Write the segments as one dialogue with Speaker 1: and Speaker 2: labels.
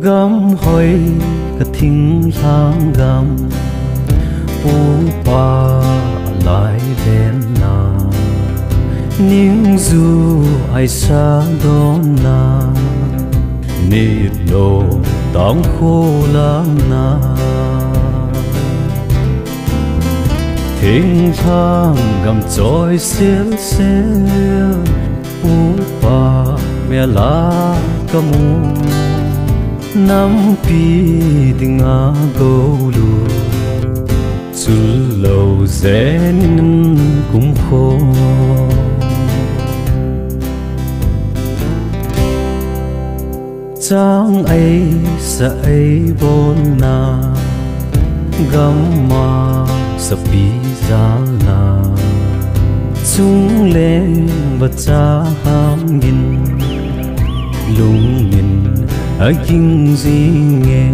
Speaker 1: gam hoi ka thing lang gam pu pa lai len na ning zu ai sa don na ni lo tang khô lang na thing thang gam choi sel sel pu pa me la ka mu nam pi ding a go lu chu lo zen kum kho chang ai sa ai bon na gam ma sa pi za na chung lên và cha ham gin lung nhìn ở kinh gì nghe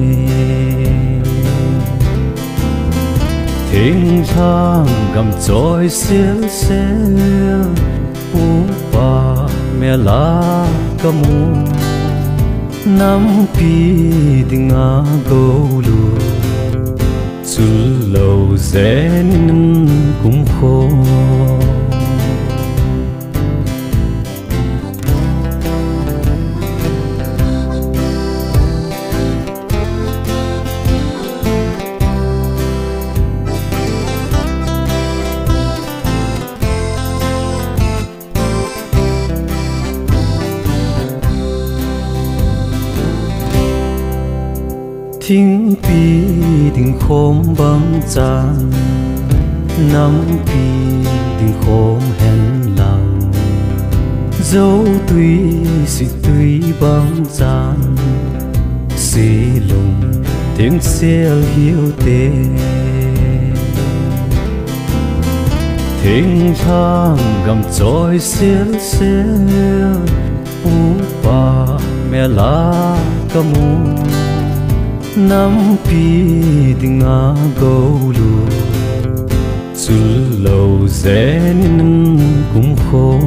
Speaker 1: thiên thang gầm trôi xéo xéo u ba mẹ lá ca mu nam pi đình a go lu chu lâu zen cũng khô thính pi đình khom băng chan nam pi đình khom hèn lăng dấu tuy si tuy băng chan si lùng tiếng xel hiu tê thính thang gầm trôi xel xel u ba mẹ lá ca mu nam pi ding a go lu chu lâu zen kum kho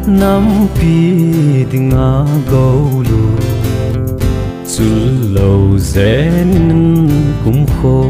Speaker 1: nam pi ding a go lu chu lâu zen kum kho